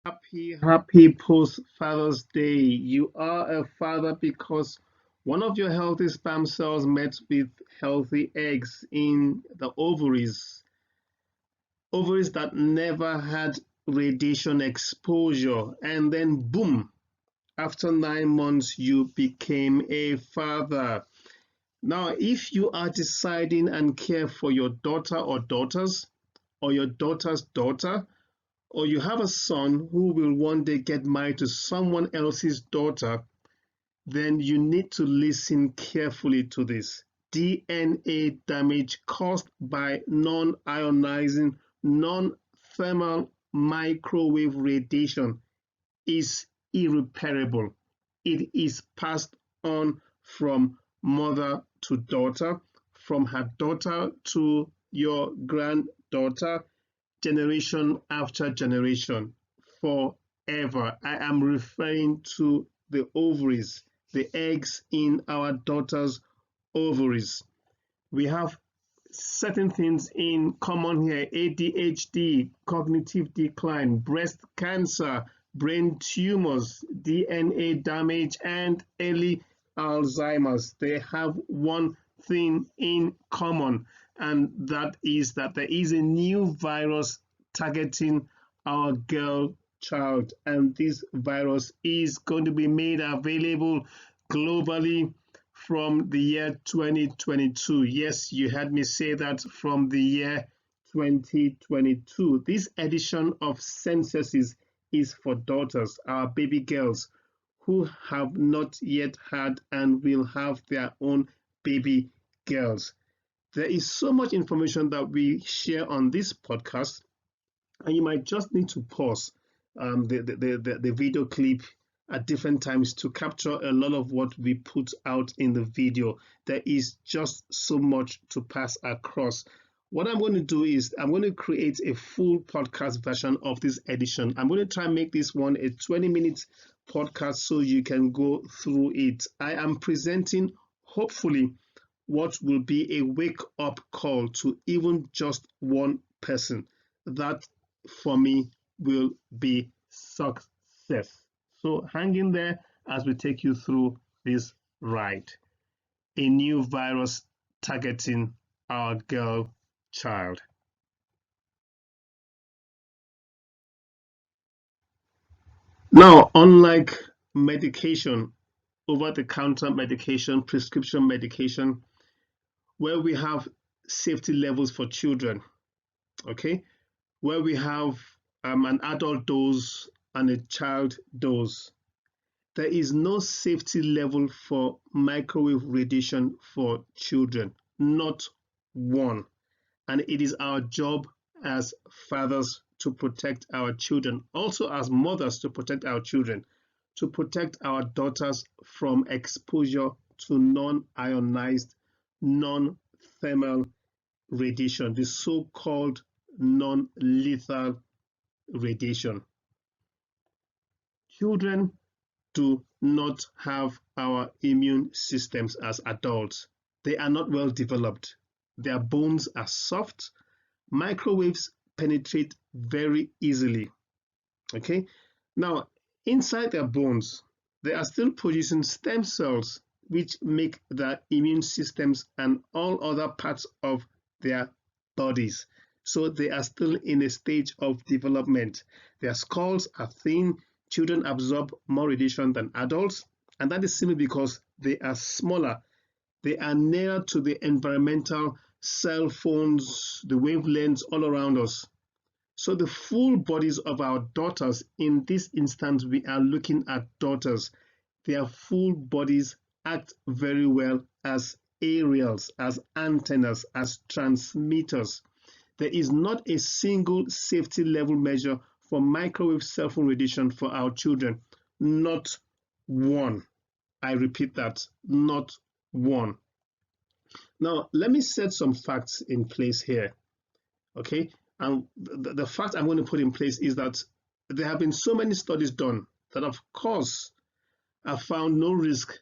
Happy post Father's Day. You are a father because one of your healthy sperm cells met with healthy eggs in the ovaries that never had radiation exposure, and then boom, after 9 months, you became a father. Now, if you are deciding and care for your daughter or daughters, or your daughter's daughter, or you have a son who will one day get married to someone else's daughter, then you need to listen carefully to this. DNA damage caused by non-ionizing, non-thermal microwave radiation is irreparable. It is passed on from mother to daughter, from her daughter to your granddaughter, generation after generation, forever. I am referring to the ovaries, the eggs in our daughter's ovaries. We have certain things in common here: ADHD, cognitive decline, breast cancer, brain tumors, DNA damage, and early Alzheimer's. They have one thing in common, and that is that there is a new virus targeting our girl child, and this virus is going to be made available globally from the year 2022. Yes, you heard me say that, from the year 2022. This edition of censuses is for daughters, our baby girls, who have not yet had and will have their own baby girls. There is so much information that we share on this podcast, and you might just need to pause the video clip at different times to capture a lot of what we put out in the video. There is just so much to pass across. What I'm going to do is I'm going to create a full podcast version of this edition. I'm going to try and make this one a 20-minute podcast so you can go through it. I am presenting, hopefully, what will be a wake-up call to even just one person. That, for me, will be success. So hang in there as we take you through this ride. A new virus targeting our girl child. Now, unlike medication, over-the-counter medication, prescription medication, where we have safety levels for children, okay, where we have an adult dose and a child dose, there is no safety level for microwave radiation for children, not one. And it is our job as fathers to protect our children, also as mothers to protect our children, to protect our daughters from exposure to non-ionized, non-thermal radiation, the so-called non-lethal radiation. Children do not have our immune systems as adults. They are not well developed. Their bones are soft. Microwaves penetrate very easily. Okay. Now, inside their bones, they are still producing stem cells, which make their immune systems and all other parts of their bodies. So they are still in a stage of development. Their skulls are thin. Children absorb more radiation than adults, and that is simply because they are smaller. They are nearer to the environmental cell phones, the wavelengths all around us. So the full bodies of our daughters, in this instance, we are looking at daughters. Their full bodies act very well as aerials, as antennas, as transmitters. There is not a single safety level measure for microwave cell phone radiation for our children. Not one. I repeat that, not one. Now, let me set some facts in place here. Okay, and the fact I'm going to put in place is that there have been so many studies done that, of course, have found no risk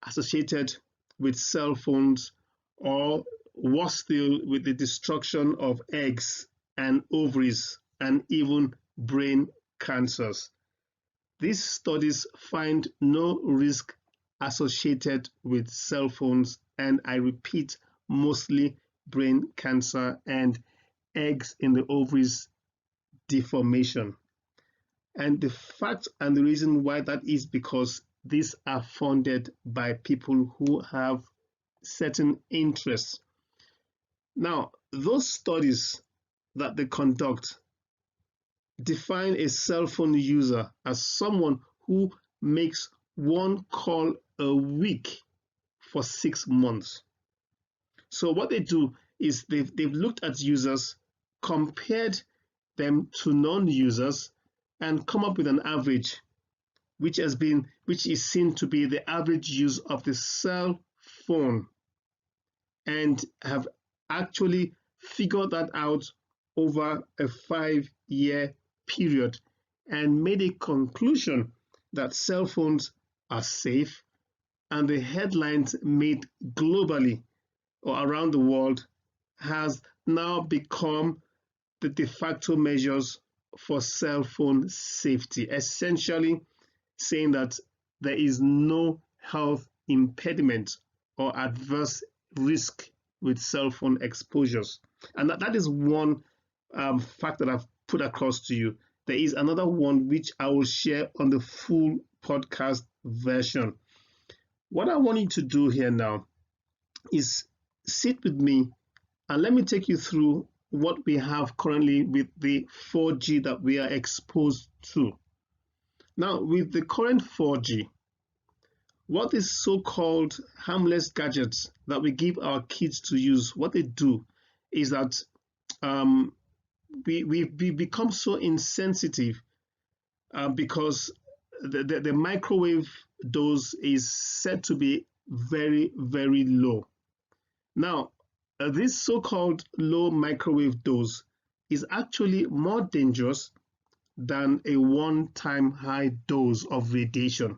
associated with cell phones, or worse still, with the destruction of eggs and ovaries and even brain cancers. These studies find no risk associated with cell phones, and I repeat, mostly brain cancer and eggs in the ovaries deformation. And the fact and the reason why that is because these are funded by people who have certain interests. Now, those studies that they conduct define a cell phone user as someone who makes one call a week for 6 months. So what they do is they've looked at users, compared them to non-users, and come up with an average, which is seen to be the average use of the cell phone, and have actually figured that out over a 5-year period and made a conclusion that cell phones are safe, and the headlines made globally or around the world has now become the de facto measures for cell phone safety, essentially saying that there is no health impediment or adverse risk with cell phone exposures. And that is one fact that I've put across to you. There is another one which I will share on the full podcast version. What I want you to do here now is sit with me and let me take you through what we have currently with the 4G that we are exposed to. Now, with the current 4G, what is so-called harmless gadgets that we give our kids to use, what they do is that we become so insensitive because the microwave dose is said to be very, very low. Now, this so-called low microwave dose is actually more dangerous than a one-time high dose of radiation.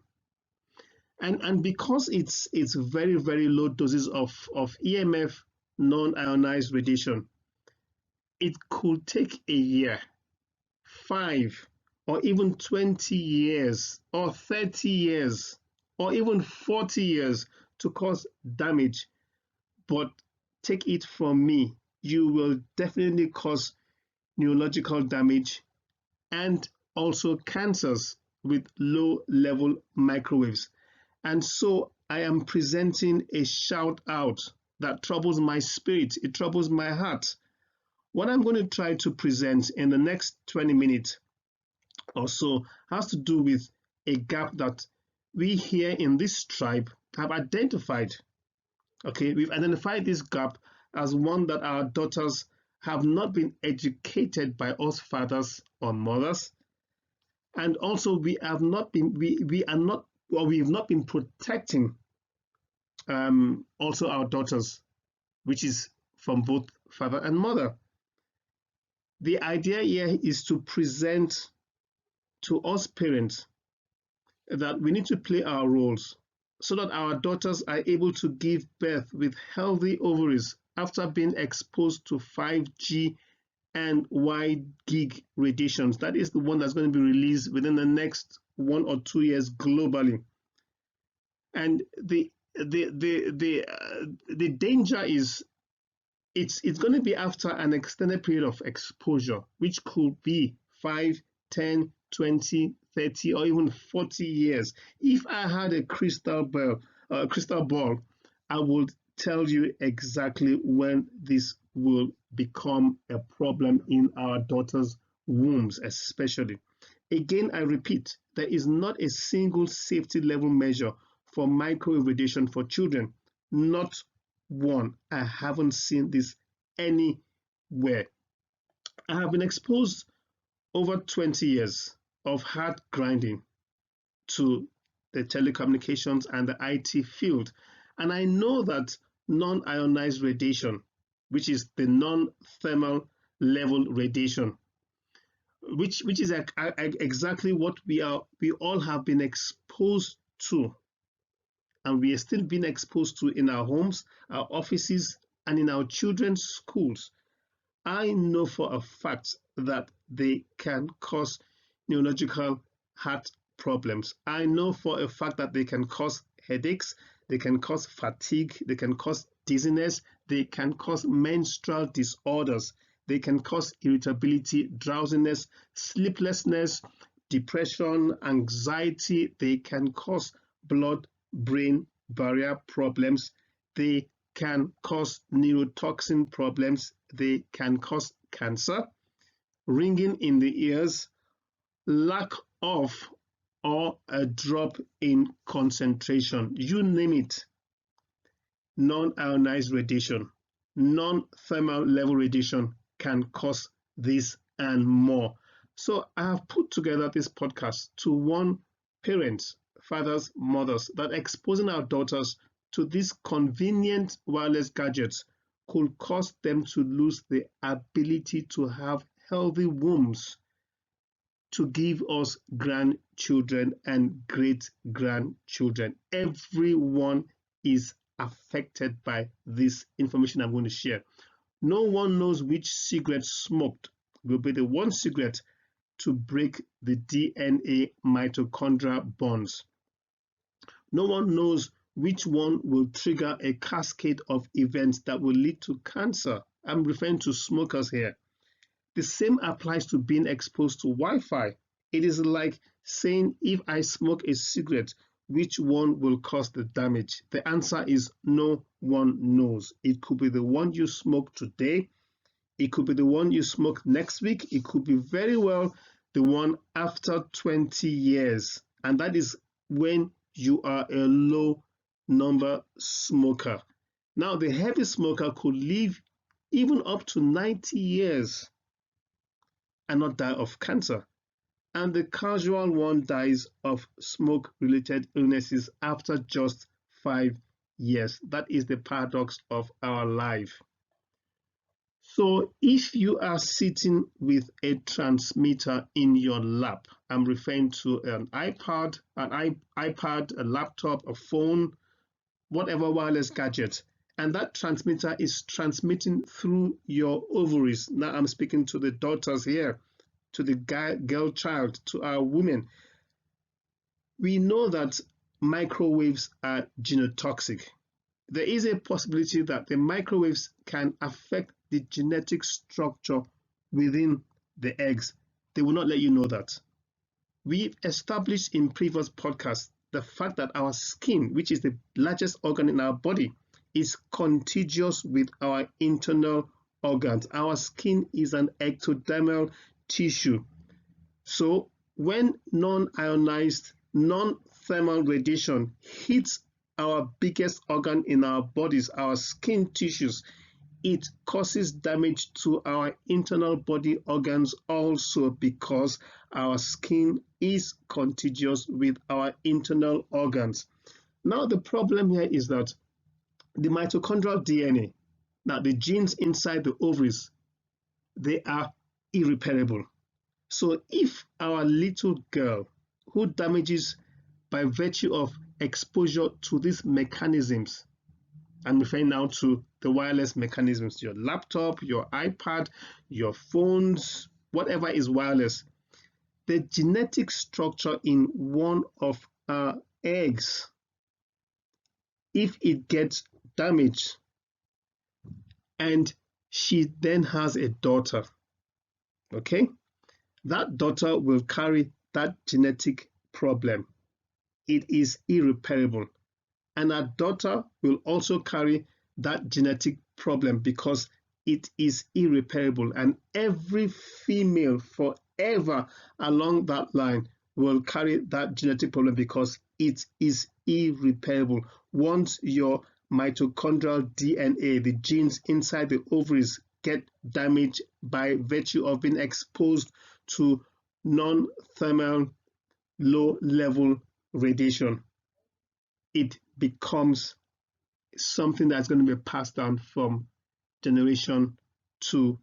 And because it's very, very low doses of EMF, non-ionized radiation, it could take a year, 5, or even 20 years, or 30 years, or even 40 years to cause damage. But take it from me, you will definitely cause neurological damage and also cancers with low-level microwaves. And so I am presenting a shout out that troubles my spirit. It troubles my heart. What I'm going to try to present in the next 20 minutes or so has to do with a gap that we here in this tribe have identified. Okay, we've identified this gap as one that our daughters have not been educated by us fathers or mothers, and also we have not been we've not been protecting also our daughters, which is from both father and mother. The idea here is to present to us parents that we need to play our roles so that our daughters are able to give birth with healthy ovaries after being exposed to 5G and WiGiG radiations. That is the one that's going to be released within the next 1 or 2 years globally. And the danger is it's going to be after an extended period of exposure, which could be 5, 10, 20, 30, or even 40 years. If I had a crystal ball, I would tell you exactly when this will become a problem in our daughters' wombs, especially. Again, I repeat, there is not a single safety level measure for microwave radiation for children. Not one. I haven't seen this anywhere. I have been exposed over 20 years of hard grinding to the telecommunications and the IT field. And I know that non-ionized radiation, which is the non-thermal level radiation, which is exactly what we all have been exposed to, and we are still being exposed to in our homes, our offices, and in our children's schools. I know for a fact that they can cause neurological heart problems. I know for a fact that they can cause headaches, they can cause fatigue, they can cause dizziness, they can cause menstrual disorders, they can cause irritability, drowsiness, sleeplessness, depression, anxiety, they can cause blood-brain barrier problems, they can cause neurotoxin problems, they can cause cancer, ringing in the ears, lack of or a drop in concentration, you name it. Non-ionized radiation, non-thermal level radiation can cause this and more. So I have put together this podcast to warn parents, fathers, mothers that exposing our daughters to these convenient wireless gadgets could cause them to lose the ability to have healthy wombs to give us grandchildren and great grandchildren. Everyone is affected by this information I'm going to share. No one knows which cigarette smoked will be the one cigarette to break the DNA mitochondrial bonds. No one knows which one will trigger a cascade of events that will lead to cancer. I'm referring to smokers here. The same applies to being exposed to Wi-Fi. It is like saying, if I smoke a cigarette, which one will cause the damage? The answer is no one knows. It could be the one you smoke today. It could be the one you smoke next week. It could be very well the one after 20 years. And that is when you are a low number smoker. Now, the heavy smoker could live even up to 90 years and not die of cancer. And the casual one dies of smoke-related illnesses after just 5 years. That is the paradox of our life. So if you are sitting with a transmitter in your lap, I'm referring to an iPad, a laptop, a phone, whatever wireless gadget, and that transmitter is transmitting through your ovaries. Now I'm speaking to the daughters here, to the girl child, to our women. We know that microwaves are genotoxic. There is a possibility that the microwaves can affect the genetic structure within the eggs. They will not let you know that. We've established in previous podcasts the fact that our skin, which is the largest organ in our body, is contiguous with our internal organs. Our skin is an ectodermal tissue. So when non-ionized, non-thermal radiation hits our biggest organ in our bodies, our skin tissues, it causes damage to our internal body organs also, because our skin is contiguous with our internal organs. Now the problem here is that the mitochondrial DNA, now the genes inside the ovaries, they are irreparable. So if our little girl who damages by virtue of exposure to these mechanisms, I'm referring now to the wireless mechanisms, your laptop, your iPad, your phones, whatever is wireless, the genetic structure in one of our eggs, if it gets damaged and she then has a daughter, okay, that daughter will carry that genetic problem. It is irreparable. And our daughter will also carry that genetic problem because it is irreparable. And every female forever along that line will carry that genetic problem because it is irreparable. Once your mitochondrial DNA, the genes inside the ovaries, get damaged by virtue of being exposed to non-thermal low-level radiation, it becomes something that's going to be passed down from generation to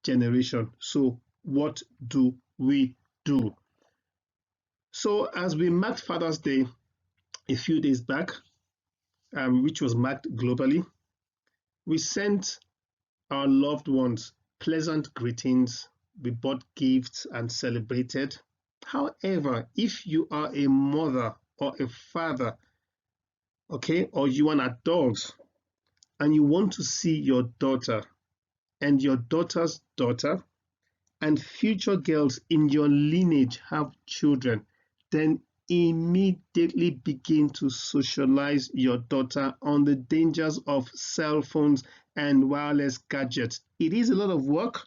generation. So what do we do? So as we marked Father's Day a few days back, which was marked globally, we sent our loved ones pleasant greetings. We bought gifts and celebrated. However, if you are a mother or a father, okay, or you are an adult and you want to see your daughter and your daughter's daughter and future girls in your lineage have children, then immediately begin to socialize your daughter on the dangers of cell phones and wireless gadgets. It is a lot of work.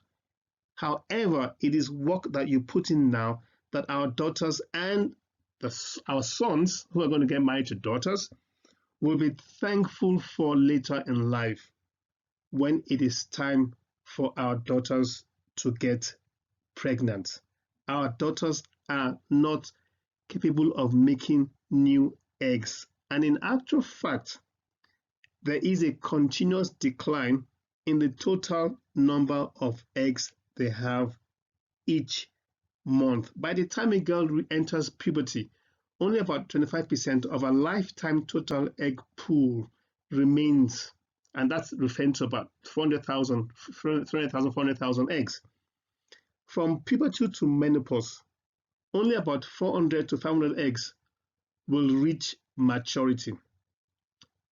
However, it is work that you put in now that our daughters and our sons who are going to get married to daughters will be thankful for later in life when it is time for our daughters to get pregnant. Our daughters are not capable of making new eggs. And in actual fact, there is a continuous decline in the total number of eggs they have each month. By the time a girl enters puberty, only about 25% of a lifetime total egg pool remains, and that's referring to about 400,000, 400,000 eggs. From puberty to menopause, only about 400 to 500 eggs will reach maturity.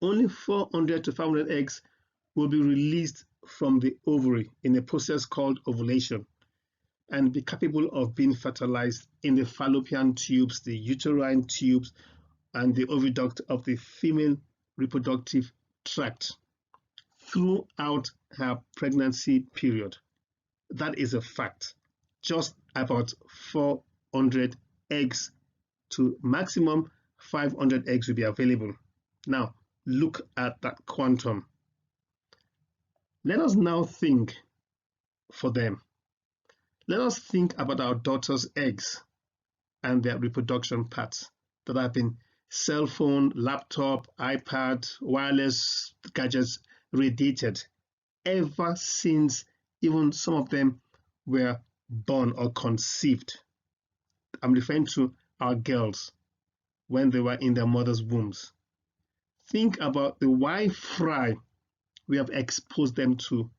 Only 400 to 500 eggs will be released from the ovary in a process called ovulation and be capable of being fertilized in the fallopian tubes, the uterine tubes, and the oviduct of the female reproductive tract throughout her pregnancy period. That is a fact. Just about 400 eggs to maximum 500 eggs will be available. Now, look at that quantum. Let us now think for them. Let us think about our daughters' eggs and their reproduction parts that have been cell phone, laptop, iPad, wireless gadgets radiated ever since even some of them were born or conceived. I'm referring to our girls when they were in their mother's wombs. Think about the Wi-Fi we have exposed them to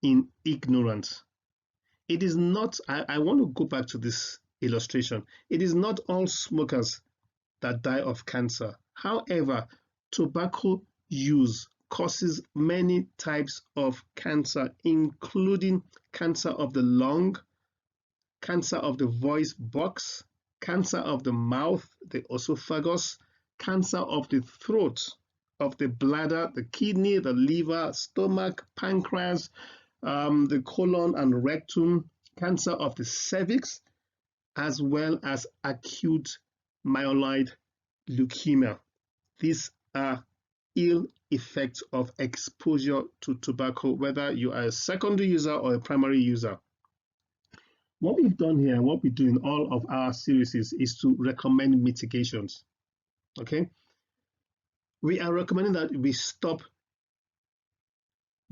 in ignorance. It is not, I want to go back to this illustration. It is not all smokers that die of cancer. However, tobacco use causes many types of cancer, including cancer of the lung, cancer of the voice box, cancer of the mouth, the esophagus, cancer of the throat, of the bladder, the kidney, the liver, stomach, pancreas, the colon and rectum, cancer of the cervix, as well as acute myeloid leukemia. These are ill effects of exposure to tobacco, whether you are a secondary user or a primary user. What we've done here, what we do in all of our series is to recommend mitigations. Okay? We are recommending that we stop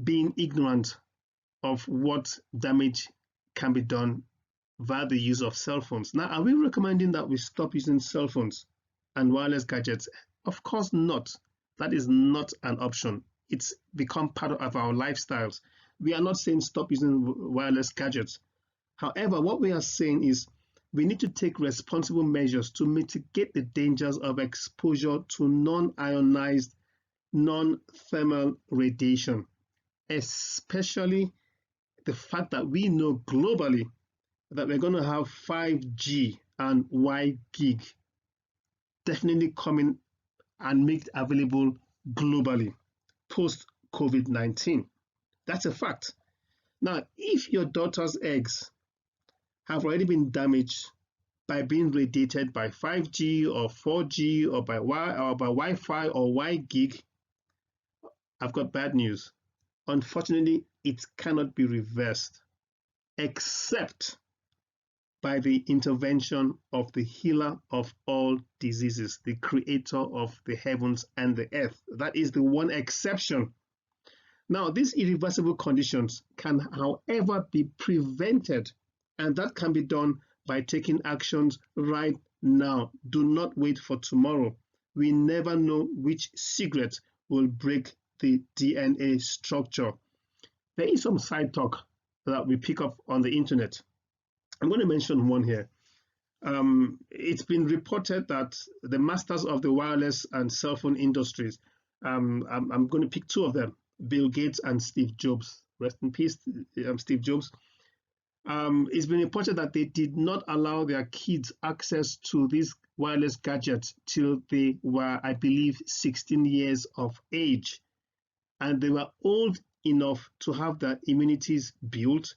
being ignorant of what damage can be done via the use of cell phones. Now, are we recommending that we stop using cell phones and wireless gadgets? Of course not. That is not an option. It's become part of our lifestyles. We are not saying stop using wireless gadgets. However, what we are saying is we need to take responsible measures to mitigate the dangers of exposure to non-ionized, non-thermal radiation, especially the fact that we know globally that we're going to have 5G and WiGiG definitely coming and made available globally post-COVID-19. That's a fact. Now, if your daughter's eggs have already been damaged by being radiated by 5G or 4G or by Wi-Fi or WiGiG, I've got bad news. Unfortunately, it cannot be reversed except by the intervention of the healer of all diseases, the creator of the heavens and the earth. That is the one exception. Now, these irreversible conditions can, however, be prevented, and that can be done by taking actions right now. Do not wait for tomorrow. We never know which cigarette will break the DNA structure. There is some side talk that we pick up on the internet. I'm going to mention one here. It's been reported that the masters of the wireless and cell phone industries, I'm going to pick two of them, Bill Gates and Steve Jobs. Rest in peace, Steve Jobs. It's been reported that they did not allow their kids access to these wireless gadgets till they were, I believe, 16 years of age. And they were old enough to have their immunities built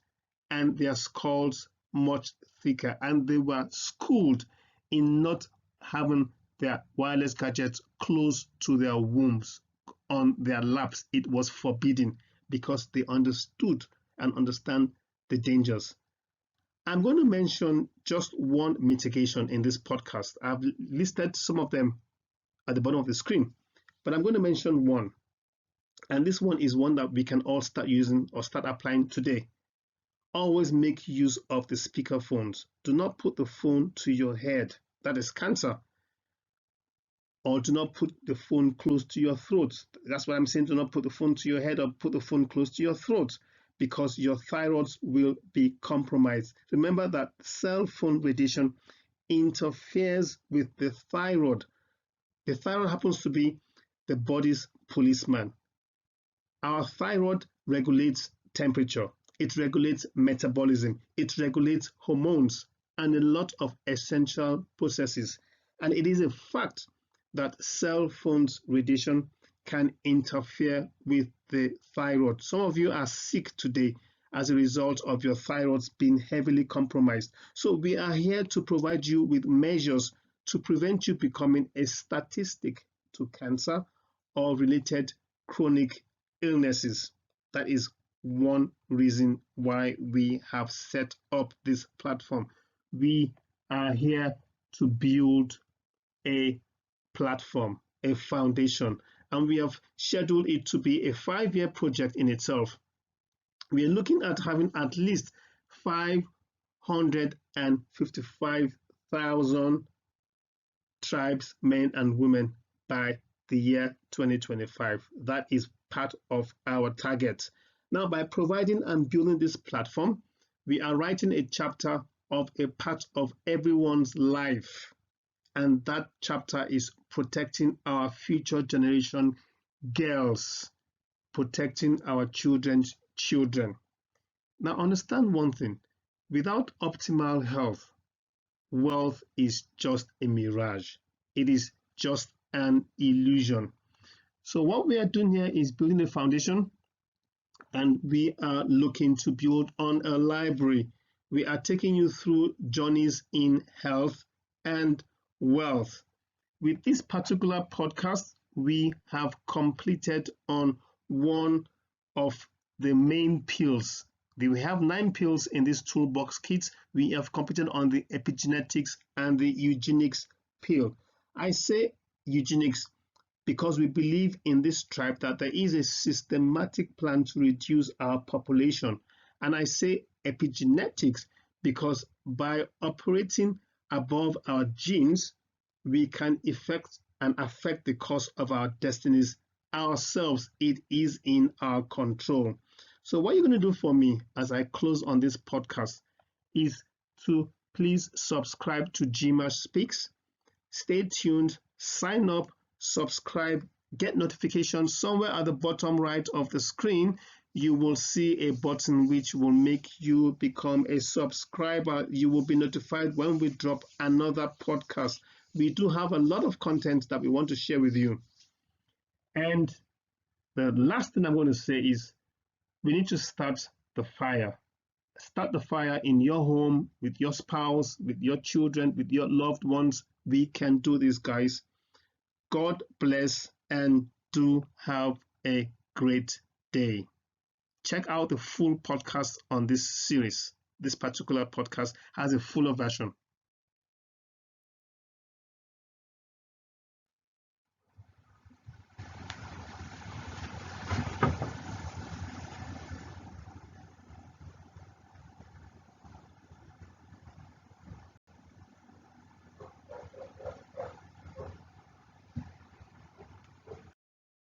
and their skulls much thicker. And they were schooled in not having their wireless gadgets close to their wombs, on their laps. It was forbidden because they understood and understand the dangers. I'm going to mention just one mitigation in this podcast. I've listed some of them at the bottom of the screen, but I'm going to mention one. And this one is one that we can all start using or start applying today. Always make use of the speaker phones. Do not put the phone to your head. That is cancer. Or do not put the phone close to your throat. That's what I'm saying. Do not put the phone to your head or put the phone close to your throat, because your thyroids will be compromised. Remember that cell phone radiation interferes with the thyroid. The thyroid happens to be the body's policeman. Our thyroid regulates temperature, it regulates metabolism, it regulates hormones, and a lot of essential processes. And it is a fact that cell phones radiation can interfere with the thyroid. Some of you are sick today as a result of your thyroids being heavily compromised. So we are here to provide you with measures to prevent you becoming a statistic to cancer or related chronic illnesses. That is one reason why we have set up this platform. We are here to build a platform, a foundation, and we have scheduled it to be a 5-year project in itself. We are looking at having at least 555,000 tribes, men and women by the year 2025. That is part of our target. Now, by providing and building this platform, we are writing a chapter of a part of everyone's life. And that chapter is protecting our future generation girls, protecting our children's children. Now, understand one thing. Without optimal health, wealth is just a mirage. It is just an illusion. So what we are doing here is building a foundation, and we are looking to build on a library. We are taking you through journeys in health and wealth. With this particular podcast, we have completed on one of the main pills. We have 9 pills in this toolbox kit. We have completed on the epigenetics and the eugenics pill. I say eugenics because we believe in this tribe that there is a systematic plan to reduce our population. And I say epigenetics because by operating above our genes, we can affect the course of our destinies ourselves. It is in our control. So what you're going to do for me as I close on this podcast is to please subscribe to GMASH Speaks. Stay tuned, sign up, subscribe, get notifications. Somewhere at the bottom right of the screen, you will see a button which will make you become a subscriber. You will be notified when we drop another podcast. We do have a lot of content that we want to share with you. And the last thing I'm going to say is we need to start the fire. Start the fire in your home, with your spouse, with your children, with your loved ones. We can do this, guys. God bless, and do have a great day. Check out the full podcast on this series. This particular podcast has a fuller version.